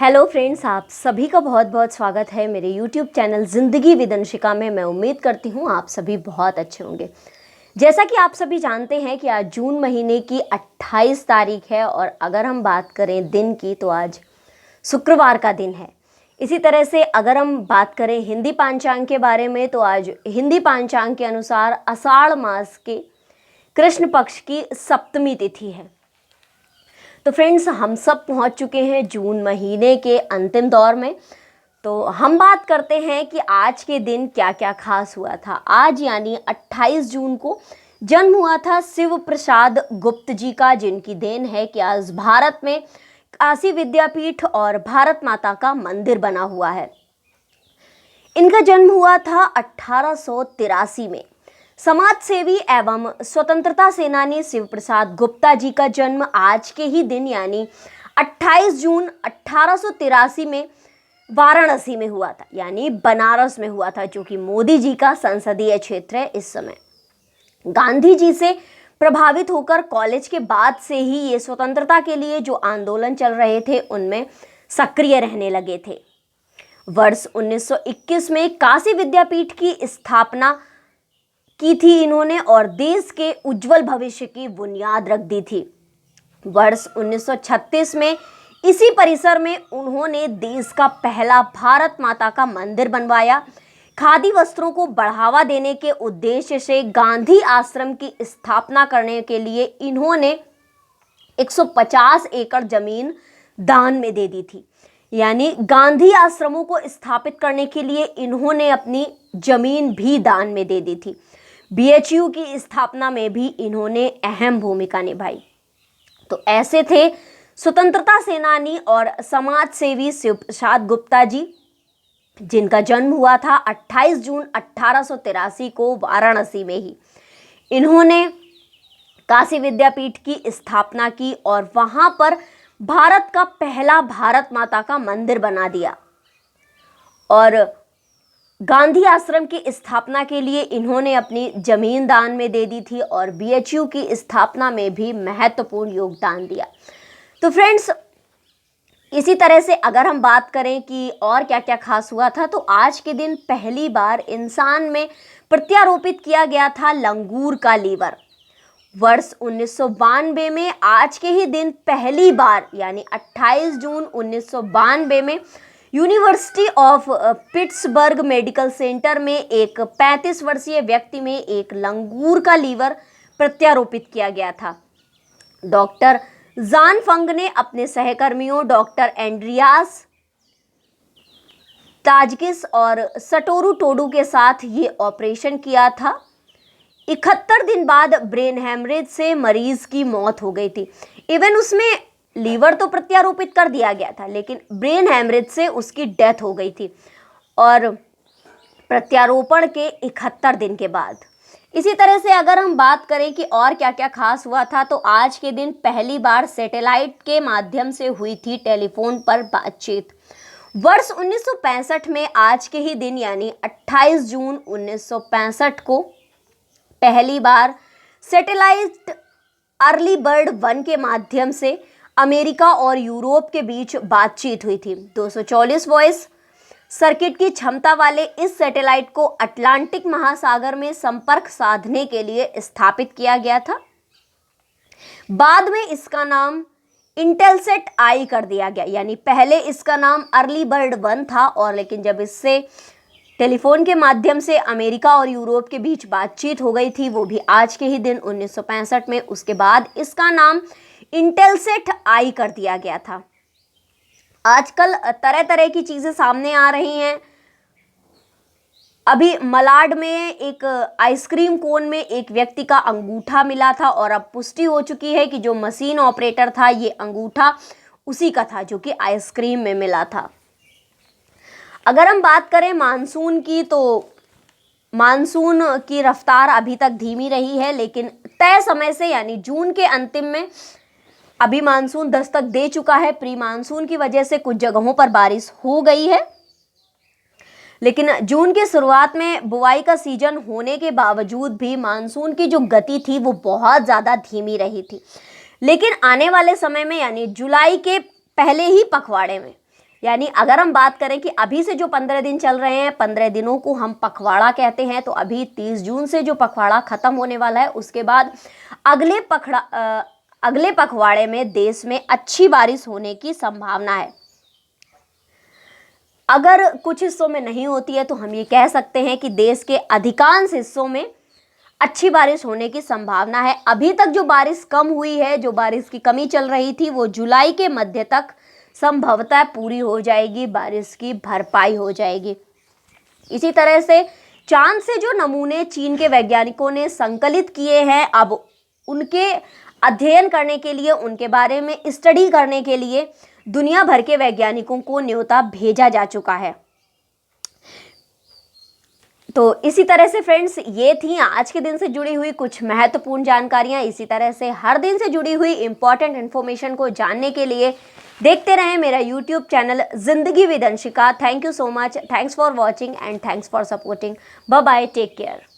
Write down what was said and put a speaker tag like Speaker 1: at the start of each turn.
Speaker 1: Hello friends, आप सभी का बहुत बहुत स्वागत है मेरे यूट्यूब चैनल ज़िंदगी विद अंशिका में। मैं उम्मीद करती हूँ आप सभी बहुत अच्छे होंगे। जैसा कि आप सभी जानते हैं कि आज जून महीने की 28 तारीख है और अगर हम बात करें दिन की तो आज शुक्रवार का दिन है। इसी तरह से अगर हम बात करें हिंदी पांचांग के बारे में तो आज हिंदी पांचांग के अनुसार आषाढ़ मास के कृष्ण पक्ष की सप्तमी तिथि है। तो फ्रेंड्स, हम सब पहुंच चुके हैं जून महीने के अंतिम दौर में। तो हम बात करते हैं कि आज के दिन क्या क्या खास हुआ था। आज यानी 28 जून को जन्म हुआ था शिव प्रसाद गुप्त जी का, जिनकी देन है कि आज भारत में काशी विद्यापीठ और भारत माता का मंदिर बना हुआ है। इनका जन्म हुआ था 1883 में। समाज सेवी एवं स्वतंत्रता सेनानी शिव प्रसाद गुप्ता जी का जन्म आज के ही दिन यानी 28 जून 1883 में वाराणसी में हुआ था, यानी बनारस में हुआ था, जो कि मोदी जी का संसदीय क्षेत्र है इस समय। गांधी जी से प्रभावित होकर कॉलेज के बाद से ही ये स्वतंत्रता के लिए जो आंदोलन चल रहे थे उनमें सक्रिय रहने लगे थे। वर्ष 1921 में काशी विद्यापीठ की स्थापना की थी इन्होंने और देश के उज्जवल भविष्य की बुनियाद रख दी थी। वर्ष 1936 में इसी परिसर में उन्होंने देश का पहला भारत माता का मंदिर बनवाया। खादी वस्त्रों को बढ़ावा देने के उद्देश्य से गांधी आश्रम की स्थापना करने के लिए इन्होंने 150 एकड़ जमीन दान में दे दी थी। यानी गांधी आश्रमों को स्थापित करने के लिए इन्होंने अपनी जमीन भी दान में दे दी थी। बीएचयू की स्थापना में भी इन्होंने अहम भूमिका निभाई। तो ऐसे थे स्वतंत्रता सेनानी और समाज सेवी शिव प्रसाद गुप्ता जी, जिनका जन्म हुआ था 28 जून 1883 को वाराणसी में ही। इन्होंने काशी विद्यापीठ की स्थापना की और वहां पर भारत का पहला भारत माता का मंदिर बना दिया और गांधी आश्रम की स्थापना के लिए इन्होंने अपनी जमीन दान में दे दी थी और बीएचयू की स्थापना में भी महत्वपूर्ण योगदान दिया। तो फ्रेंड्स, इसी तरह से अगर हम बात करें कि और क्या क्या खास हुआ था, तो आज के दिन पहली बार इंसान में प्रत्यारोपित किया गया था लंगूर का लीवर। वर्ष 1992 में आज के ही दिन पहली बार यानी 28 जून 1992 में university of Pittsburgh medical centre में एक 35 वर्षीय व्यक्ति में एक लंगूर का लीवर प्रत्यारोपित किया गया था। डॉक्टर जान फंग ने अपने सहकर्मियों डॉक्टर एंड्रियास ताजकिस और सटोरू टोडू के साथ ये ऑपरेशन किया था। 71 दिन बाद ब्रेन हेमरेज से मरीज की मौत हो गई थी। इवन उसमें लीवर तो प्रत्यारोपित कर दिया गया था, लेकिन ब्रेन हेमरेज से उसकी डेथ हो गई थी और प्रत्यारोपण के 71 दिन के बाद। इसी तरह से अगर हम बात करें कि और क्या क्या खास हुआ था, तो आज के दिन पहली बार सैटेलाइट के माध्यम से हुई थी टेलीफोन पर बातचीत। वर्ष 1965 में आज के ही दिन यानी 28 जून 1965 को पहली बार सैटेलाइट अर्ली बर्ड 1 के माध्यम से अमेरिका और यूरोप के बीच बातचीत हुई थी। 240 वॉइस सर्किट की क्षमता वाले इस सैटेलाइट को अटलांटिक महासागर में संपर्क साधने के लिए स्थापित किया गया था। बाद में इसका नाम इंटेलसेट आई कर दिया गया, यानी पहले इसका नाम अर्ली बर्ड 1 था और लेकिन जब इससे टेलीफोन के माध्यम से अमेरिका और यूरोप के बीच बातचीत हो गई थी, वो भी आज के ही दिन 1965 में, उसके बाद इसका नाम इंटेलसेट आई कर दिया गया था। आजकल तरह तरह की चीज़ें सामने आ रही हैं। अभी मलाड में एक आइसक्रीम कोन में एक व्यक्ति का अंगूठा मिला था और अब पुष्टि हो चुकी है कि जो मशीन ऑपरेटर था ये अंगूठा उसी का था जो कि आइसक्रीम में मिला था। अगर हम बात करें मानसून की, तो मानसून की रफ्तार अभी तक धीमी रही है, लेकिन तय समय से यानी जून के अंतिम में अभी मानसून दस्तक दे चुका है। प्री मानसून की वजह से कुछ जगहों पर बारिश हो गई है, लेकिन जून की शुरुआत में बुआई का सीजन होने के बावजूद भी मानसून की जो गति थी वो बहुत ज़्यादा धीमी रही थी। लेकिन आने वाले समय में यानी जुलाई के पहले ही पखवाड़े में यानी अगर हम बात करें कि अभी से जो 15 दिन चल रहे हैं, 15 दिनों को हम पखवाड़ा कहते हैं। तो अभी 30 जून से जो पखवाड़ा खत्म होने वाला है, उसके बाद अगले पखवाड़े में देश में अच्छी बारिश होने की संभावना है। अगर कुछ हिस्सों में नहीं होती है तो हम ये कह सकते हैं कि देश के अधिकांश हिस्सों में अच्छी बारिश होने की संभावना है। अभी तक जो बारिश कम हुई है, जो बारिश की कमी चल रही थी, वो जुलाई के मध्य तक संभवतः पूरी हो जाएगी, बारिश की भरपाई हो जाएगी। इसी तरह से चांद से जो नमूने चीन के वैज्ञानिकों ने संकलित किए हैं, अब उनके अध्ययन करने के लिए, उनके बारे में स्टडी करने के लिए दुनिया भर के वैज्ञानिकों को न्योता भेजा जा चुका है। तो इसी तरह से फ्रेंड्स, ये थी आज के दिन से जुड़ी हुई कुछ महत्वपूर्ण जानकारियां। इसी तरह से हर दिन से जुड़ी हुई इंपॉर्टेंट इन्फॉर्मेशन को जानने के लिए देखते रहें मेरा YouTube channel Zindagi with Anshika. Thank you so much, thanks for watching and thanks for supporting. Bye bye, take care.